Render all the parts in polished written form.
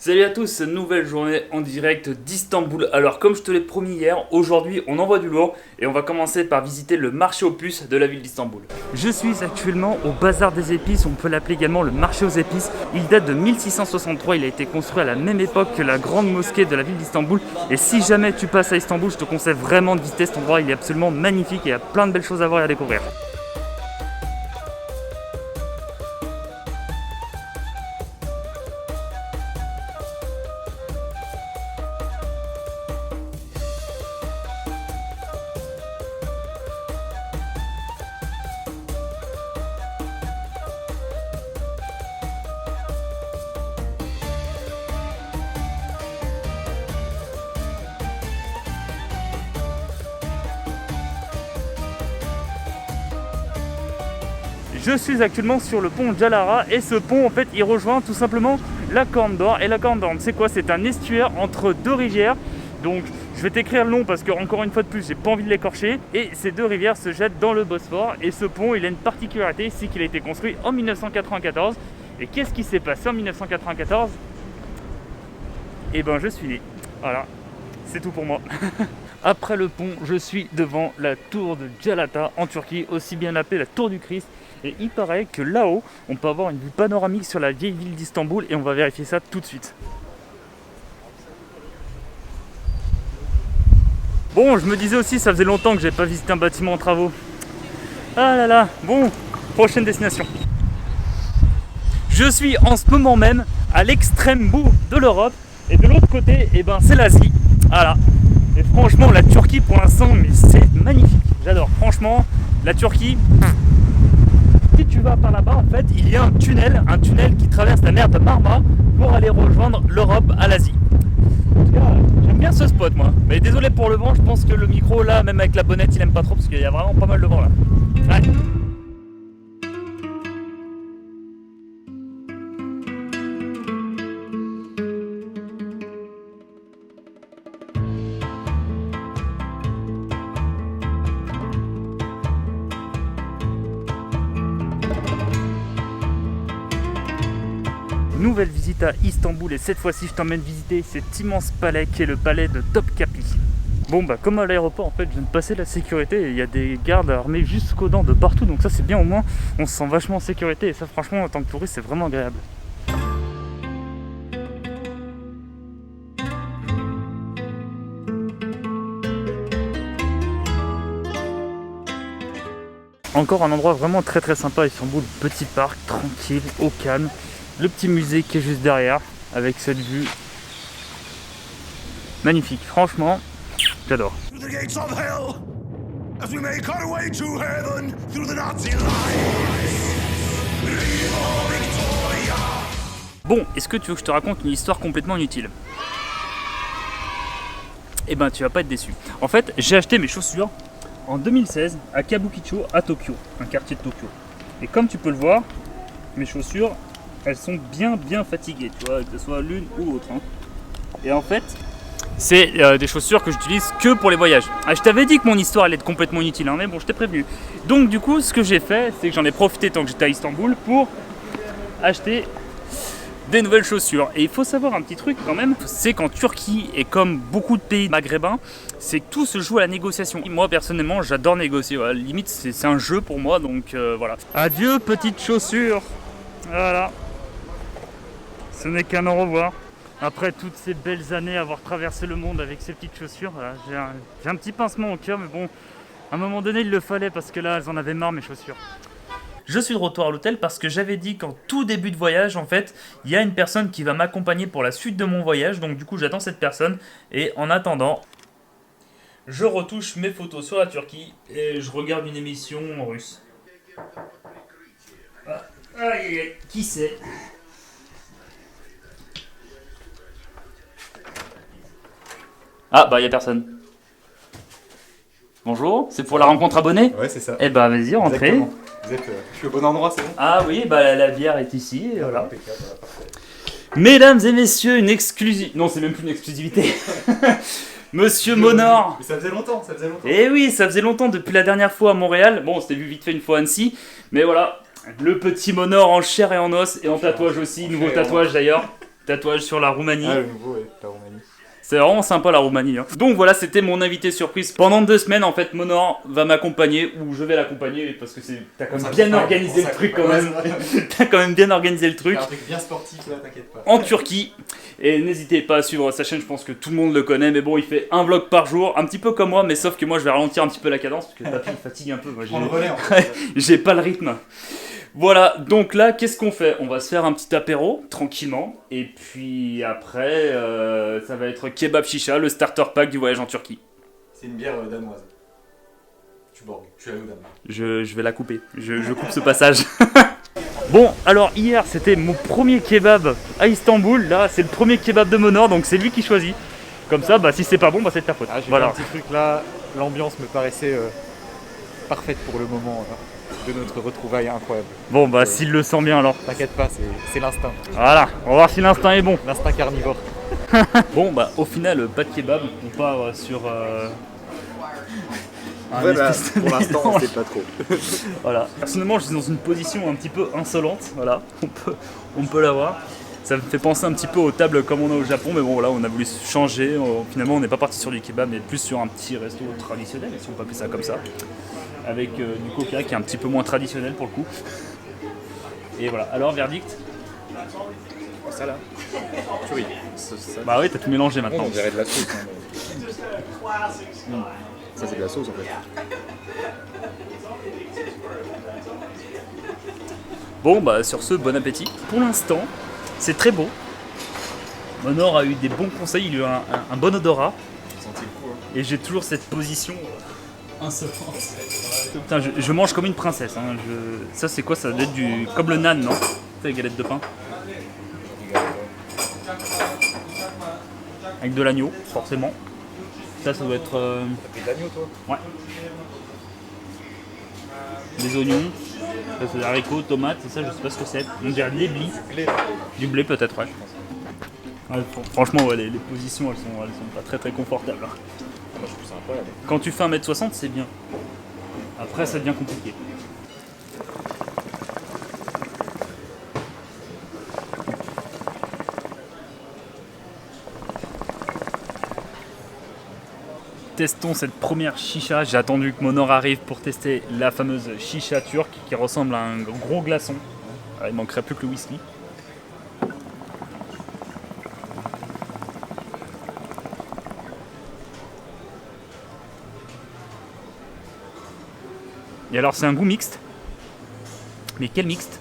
Salut à tous, nouvelle journée en direct d'Istanbul. Alors comme je te l'ai promis hier, aujourd'hui on envoie du lourd et on va commencer par visiter le marché aux puces de la ville d'Istanbul. Je suis actuellement au bazar des épices, on peut l'appeler également le marché aux épices. Il date de 1663, il a été construit à la même époque que la grande mosquée de la ville d'Istanbul. Et si jamais tu passes à Istanbul, je te conseille vraiment de visiter cet endroit, il est absolument magnifique et il y a plein de belles choses à voir et à découvrir. Je suis actuellement sur le pont Jalara et ce pont en fait il rejoint tout simplement la Corne d'Or. Et la Corne d'Or, c'est quoi? C'est un estuaire entre deux rivières. Donc je vais t'écrire le nom parce que encore une fois de plus j'ai pas envie de l'écorcher. Et ces deux rivières se jettent dans le Bosphore. Et ce pont il a une particularité, c'est qu'il a été construit en 1994. Et qu'est-ce qui s'est passé en 1994? Eh ben je suis né. Voilà, c'est tout pour moi. Après le pont, je suis devant la tour de Galata en Turquie, aussi bien appelée la tour du Christ. Et il paraît que là-haut, on peut avoir une vue panoramique sur la vieille ville d'Istanbul et on va vérifier ça tout de suite. Bon, je me disais aussi, ça faisait longtemps que j'ai pas visité un bâtiment en travaux. Ah là là, bon, prochaine destination. Je suis en ce moment même à l'extrême bout de l'Europe et de l'autre côté, eh ben, c'est l'Asie. Voilà. Et franchement, la Turquie pour l'instant, mais c'est magnifique. J'adore. Franchement, la Turquie. Si tu vas par là-bas, en fait, il y a un tunnel qui traverse la mer de Marmara pour aller rejoindre l'Europe à l'Asie. En tout cas, j'aime bien ce spot, moi. Mais désolé pour le vent, je pense que le micro, là, même avec la bonnette, il aime pas trop parce qu'il y a vraiment pas mal de vent là. Allez. Nouvelle visite à Istanbul et cette fois-ci je t'emmène visiter cet immense palais qui est le palais de Topkapi. Bon bah comme à l'aéroport en fait je viens de passer la sécurité et il y a des gardes armés jusqu'aux dents de partout donc ça c'est bien, au moins on se sent vachement en sécurité et ça franchement en tant que touriste c'est vraiment agréable. Encore un endroit vraiment très sympa à Istanbul, petit parc tranquille, au calme. Le petit musée qui est juste derrière, avec cette vue magnifique. Franchement, j'adore. Bon, est-ce que tu veux que je te raconte une histoire complètement inutile? Eh ben, tu vas pas être déçu. En fait, j'ai acheté mes chaussures en 2016 à Kabukicho, à Tokyo, un quartier de Tokyo. Et comme tu peux le voir, mes chaussures, elles sont bien fatiguées, tu vois, que ce soit l'une ou l'autre. Hein. Et en fait, c'est des chaussures que j'utilise que pour les voyages. Ah, je t'avais dit que mon histoire allait être complètement inutile, hein, mais bon, je t'ai prévenu. Donc du coup, ce que j'ai fait, c'est que j'en ai profité tant que j'étais à Istanbul pour acheter des nouvelles chaussures. Et il faut savoir un petit truc quand même, c'est qu'en Turquie et comme beaucoup de pays maghrébins, c'est que tout se joue à la négociation. Moi personnellement, j'adore négocier. Voilà, limite, c'est un jeu pour moi, donc voilà. Adieu petites chaussures. Voilà. Ce n'est qu'un au revoir. Après toutes ces belles années à avoir traversé le monde avec ces petites chaussures, voilà, j'ai un petit pincement au cœur, mais bon, à un moment donné, il le fallait parce que là, elles en avaient marre mes chaussures. Je suis de retour à l'hôtel parce que j'avais dit qu'en tout début de voyage, en fait, il y a une personne qui va m'accompagner pour la suite de mon voyage. Donc du coup, j'attends cette personne. Et en attendant, je retouche mes photos sur la Turquie et je regarde une émission en russe. Ah, aïe, aïe, qui c'est ? Ah, bah, il n'y a personne. Bonjour, c'est pour la rencontre abonnée ? Ouais, c'est ça. Eh bah, vas-y, rentrez. Exactement. Vous êtes, je suis au bon endroit, c'est bon? Ah oui, bah la bière est ici, et voilà. Impeccable, voilà, parfait. Mesdames et messieurs, une exclusivité. Non, c'est même plus une exclusivité. Monsieur Monor. Mais ça faisait longtemps. Eh oui, ça faisait longtemps depuis la dernière fois à Montréal. Bon, on s'était vu vite fait une fois à Annecy. Mais voilà, le petit Monor en chair et en os et en tatouage aussi. Nouveau tatouage d'ailleurs. tatouage sur la Roumanie. Ah, le nouveau, ouais, la Roumanie. C'est vraiment sympa la Roumanie. Hein. Donc voilà, c'était mon invité surprise. Pendant 2 semaines, en fait, Monor va m'accompagner, ou je vais l'accompagner, parce que t'as quand même bien organisé le truc quand même. T'as quand même bien organisé le truc. C'est un truc bien sportif là, t'inquiète pas. En Turquie. Et n'hésitez pas à suivre sa chaîne, je pense que tout le monde le connaît. Mais bon, il fait un vlog par jour, un petit peu comme moi, mais sauf que moi je vais ralentir un petit peu la cadence, parce que Papy me fatigue un peu. Moi, Prends le relais en fait. j'ai pas le rythme. Voilà, donc là, qu'est-ce qu'on fait? On va se faire un petit apéro, tranquillement, et puis après, ça va être kebab chicha, le starter pack du voyage en Turquie. C'est une bière danoise. Tuborg, je suis allé au Danemark. Je vais la couper, je coupe ce passage. Bon, alors hier, c'était mon premier kebab à Istanbul, là, c'est le premier kebab de Monor, donc c'est lui qui choisit. Comme ça, bah si c'est pas bon, bah c'est de ta faute. Ah, j'ai voilà. fait un petit truc là, l'ambiance me paraissait parfaite pour le moment de notre retrouvaille incroyable. Bon, bah s'il le sent bien alors. T'inquiète pas, c'est l'instinct. Voilà, on va voir si l'instinct est bon. L'instinct carnivore. Bon, bah au final, pas de kebab, on part sur... Ouais, bah, pour l'instant, on sait pas trop. Voilà. Personnellement, je suis dans une position un petit peu insolente. Voilà, on peut l'avoir. Ça me fait penser un petit peu aux tables comme on a au Japon, mais bon, voilà, on a voulu changer. Finalement, on n'est pas parti sur du kebab, mais plus sur un petit resto traditionnel, si on peut appeler ça comme ça. Avec du coca qui est un petit peu moins traditionnel pour le coup. Et voilà. Alors, verdict? Ça là. Oui. Bah oui, t'as tout mélangé maintenant. On dirait de la sauce. Hein, Ça, c'est de la sauce en fait. Bon, bah sur ce, bon appétit. Pour l'instant, c'est très beau. Monor a eu des bons conseils, il a eu un bon odorat. J'ai senti le coup. Hein. Et j'ai toujours cette position insolente. Putain, je mange comme une princesse. Hein. Ça, c'est quoi? Ça doit être comme le nan, non? C'est les galettes de pain. Avec de l'agneau, forcément. Ça doit être... T'as pris de l'agneau toi? Ouais. Des oignons. Ça, c'est des haricots, tomates, et ça, je sais pas ce que c'est. On dirait de l'éblis. Du blé, peut-être, ouais. Ouais, franchement, ouais, les positions, elles sont pas très très confortables. Moi, je trouve ça incroyable. Quand tu fais 1m60, c'est bien. Après, ça devient compliqué. Testons cette première chicha. J'ai attendu que Monor arrive pour tester la fameuse chicha turque qui ressemble à un gros glaçon. Il manquerait plus que le whisky. Et alors c'est un goût mixte. Mais quel mixte?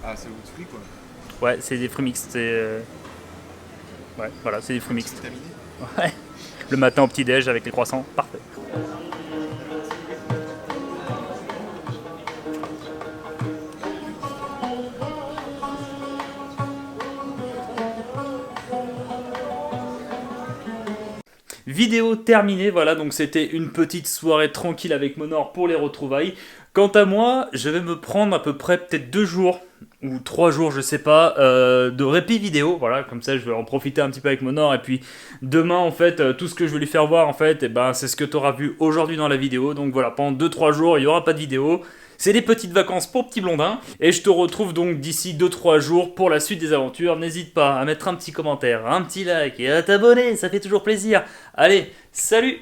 Ah, c'est le goût de fruits quoi. Ouais, c'est des fruits mixtes. Ouais, voilà, c'est des fruits mixtes. Vitaminé. Ouais. Le matin au petit-déj avec les croissants, parfait. Vidéo terminée, voilà, donc c'était une petite soirée tranquille avec Monor pour les retrouvailles. Quant à moi, je vais me prendre à peu près peut-être 2 jours ou 3 jours, je sais pas, de répit vidéo, voilà, comme ça je vais en profiter un petit peu avec Monor, et puis demain en fait, tout ce que je vais lui faire voir en fait, et ben, c'est ce que tu auras vu aujourd'hui dans la vidéo, donc voilà, pendant 2-3 jours il n'y aura pas de vidéo. C'est des petites vacances pour Petit Blondin. Et je te retrouve donc d'ici 2-3 jours pour la suite des aventures. N'hésite pas à mettre un petit commentaire, un petit like et à t'abonner, ça fait toujours plaisir. Allez, salut!